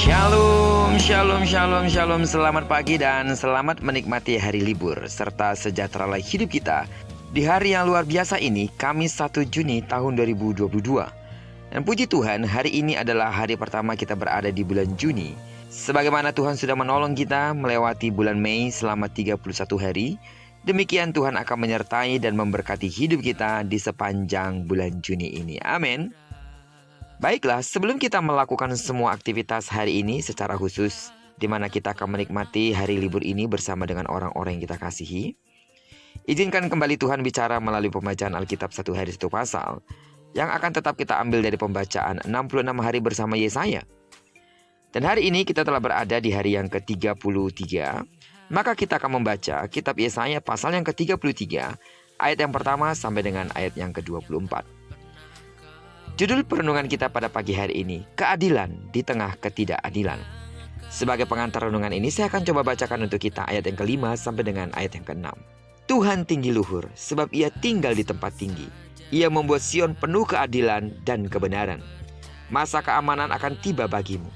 Shalom, shalom, shalom, shalom. Selamat pagi dan selamat menikmati hari libur serta sejahteralah hidup kita di hari yang luar biasa ini, Kamis 1 Juni tahun 2022. Dan puji Tuhan, hari ini adalah hari pertama kita berada di bulan Juni. Sebagaimana Tuhan sudah menolong kita melewati bulan Mei selama 31 hari, demikian Tuhan akan menyertai dan memberkati hidup kita di sepanjang bulan Juni ini. Amin. Baiklah, sebelum kita melakukan semua aktivitas hari ini secara khusus, di mana kita akan menikmati hari libur ini bersama dengan orang-orang yang kita kasihi, izinkan kembali Tuhan bicara melalui pembacaan Alkitab satu hari satu pasal, yang akan tetap kita ambil dari pembacaan 66 hari bersama Yesaya. Dan hari ini kita telah berada di hari yang ke-33, maka kita akan membaca kitab Yesaya pasal yang ke-33, ayat yang pertama sampai dengan ayat yang ke-24. Judul perenungan kita pada pagi hari ini, keadilan di tengah ketidakadilan. Sebagai pengantar renungan ini, saya akan coba bacakan untuk kita ayat yang ke-5 sampai dengan ayat yang ke-6. Tuhan tinggi luhur, sebab ia tinggal di tempat tinggi. Ia membuat Sion penuh keadilan dan kebenaran. Masa keamanan akan tiba bagimu.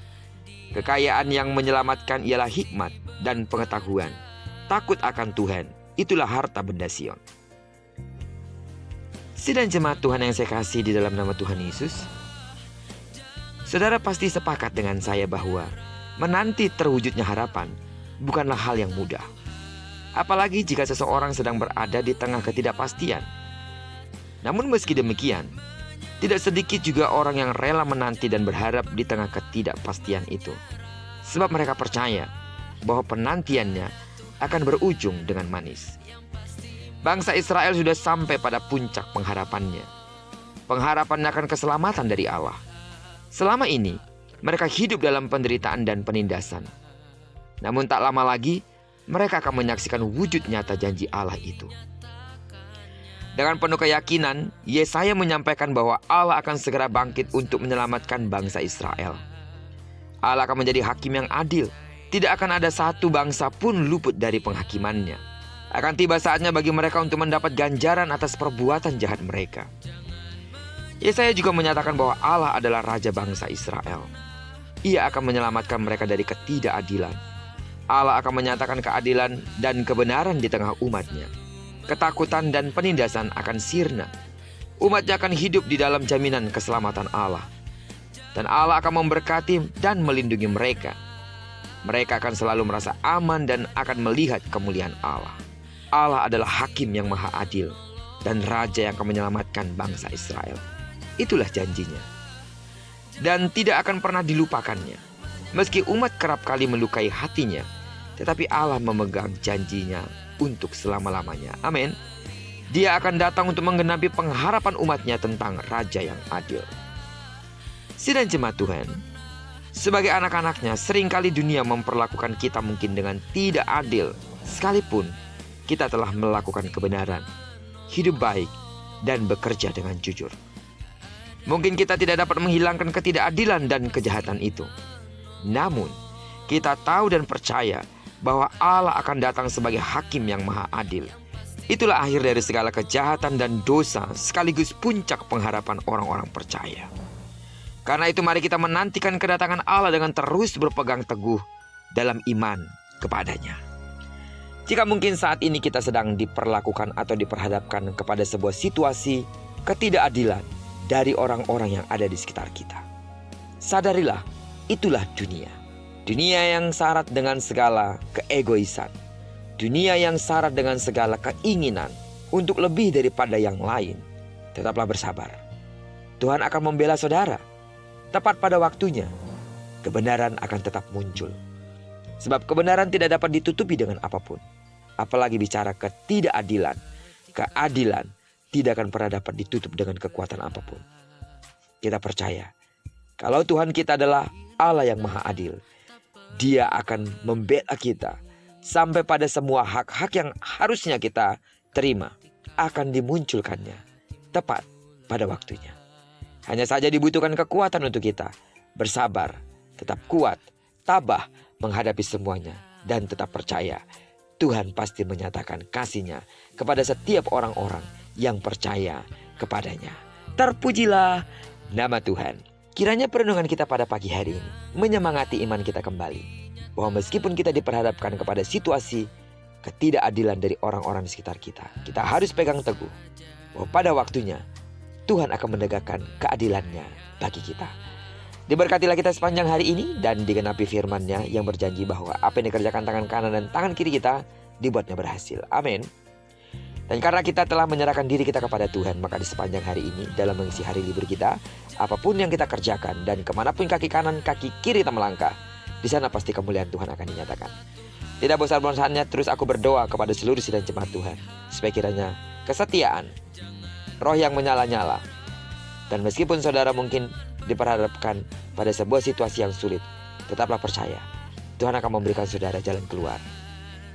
Kekayaan yang menyelamatkan ialah hikmat dan pengetahuan. Takut akan Tuhan, itulah harta benda Sion. Sidang jemaat Tuhan yang saya kasih di dalam nama Tuhan Yesus, saudara pasti sepakat dengan saya bahwa menanti terwujudnya harapan bukanlah hal yang mudah. Apalagi jika seseorang sedang berada di tengah ketidakpastian. Namun meski demikian, tidak sedikit juga orang yang rela menanti dan berharap di tengah ketidakpastian itu. Sebab mereka percaya bahwa penantiannya akan berujung dengan manis. Bangsa Israel sudah sampai pada puncak pengharapannya. Pengharapan akan keselamatan dari Allah. Selama ini, mereka hidup dalam penderitaan dan penindasan. Namun tak lama lagi, mereka akan menyaksikan wujud nyata janji Allah itu. Dengan penuh keyakinan, Yesaya menyampaikan bahwa Allah akan segera bangkit untuk menyelamatkan bangsa Israel. Allah akan menjadi hakim yang adil. Tidak akan ada satu bangsa pun luput dari penghakimannya. Akan tiba saatnya bagi mereka untuk mendapat ganjaran atas perbuatan jahat mereka. Yesaya juga menyatakan bahwa Allah adalah Raja bangsa Israel. Ia akan menyelamatkan mereka dari ketidakadilan. Allah akan menyatakan keadilan dan kebenaran di tengah umatnya. Ketakutan dan penindasan akan sirna. Umatnya akan hidup di dalam jaminan keselamatan Allah. Dan Allah akan memberkati dan melindungi mereka. Mereka akan selalu merasa aman dan akan melihat kemuliaan Allah. Allah adalah hakim yang maha adil dan raja yang akan menyelamatkan bangsa Israel. Itulah janjinya. Dan tidak akan pernah dilupakannya. Meski umat kerap kali melukai hatinya, tetapi Allah memegang janjinya untuk selama-lamanya. Amin. Dia akan datang untuk menggenapi pengharapan umatnya tentang raja yang adil. Sidang jemaat Tuhan, sebagai anak-anaknya, seringkali dunia memperlakukan kita mungkin dengan tidak adil, sekalipun kita telah melakukan kebenaran, hidup baik, dan bekerja dengan jujur. Mungkin kita tidak dapat menghilangkan ketidakadilan dan kejahatan itu. Namun, kita tahu dan percaya bahwa Allah akan datang sebagai hakim yang maha adil. Itulah akhir dari segala kejahatan dan dosa, sekaligus puncak pengharapan orang-orang percaya. Karena itu mari kita menantikan kedatangan Allah dengan terus berpegang teguh dalam iman kepadanya. Jika mungkin saat ini kita sedang diperlakukan atau diperhadapkan kepada sebuah situasi ketidakadilan dari orang-orang yang ada di sekitar kita, sadarilah itulah dunia. Dunia yang syarat dengan segala keegoisan. Dunia yang syarat dengan segala keinginan untuk lebih daripada yang lain. Tetaplah bersabar. Tuhan akan membela saudara. Tepat pada waktunya, kebenaran akan tetap muncul. Sebab kebenaran tidak dapat ditutupi dengan apapun. Apalagi bicara ketidakadilan. Keadilan tidak akan pernah dapat ditutup dengan kekuatan apapun. Kita percaya, kalau Tuhan kita adalah Allah yang maha adil, Dia akan membela kita. Sampai pada semua hak-hak yang harusnya kita terima akan dimunculkannya tepat pada waktunya. Hanya saja dibutuhkan kekuatan untuk kita bersabar, tetap kuat, tabah menghadapi semuanya, dan tetap percaya Tuhan pasti menyatakan kasih-Nya kepada setiap orang-orang yang percaya kepadanya. Terpujilah nama Tuhan. Kiranya perenungan kita pada pagi hari ini menyemangati iman kita kembali, bahwa meskipun kita diperhadapkan kepada situasi ketidakadilan dari orang-orang di sekitar kita, kita harus pegang teguh bahwa pada waktunya Tuhan akan menegakkan keadilannya bagi kita. Diberkatilah kita sepanjang hari ini dan digenapi firman-Nya yang berjanji bahwa apa yang dikerjakan tangan kanan dan tangan kiri kita dibuatnya berhasil. Amin. Dan karena kita telah menyerahkan diri kita kepada Tuhan, maka di sepanjang hari ini dalam mengisi hari libur kita, apapun yang kita kerjakan dan kemanapun kaki kanan kaki kiri kita melangkah, di sana pasti kemuliaan Tuhan akan dinyatakan. Tidak bosan-bosannya terus aku berdoa kepada seluruh sidang jemaat Tuhan, supaya kiranya kesetiaan, roh yang menyala-nyala, dan meskipun saudara mungkin diperhadapkan pada sebuah situasi yang sulit, tetaplah percaya Tuhan akan memberikan saudara jalan keluar.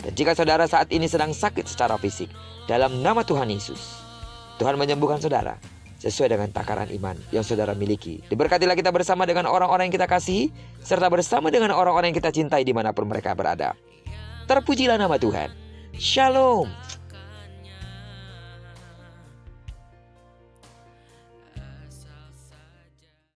Dan jika saudara saat ini sedang sakit secara fisik, dalam nama Tuhan Yesus, Tuhan menyembuhkan saudara sesuai dengan takaran iman yang saudara miliki. Diberkatilah kita bersama dengan orang-orang yang kita kasihi, serta bersama dengan orang-orang yang kita cintai dimanapun mereka berada. Terpujilah nama Tuhan. Shalom.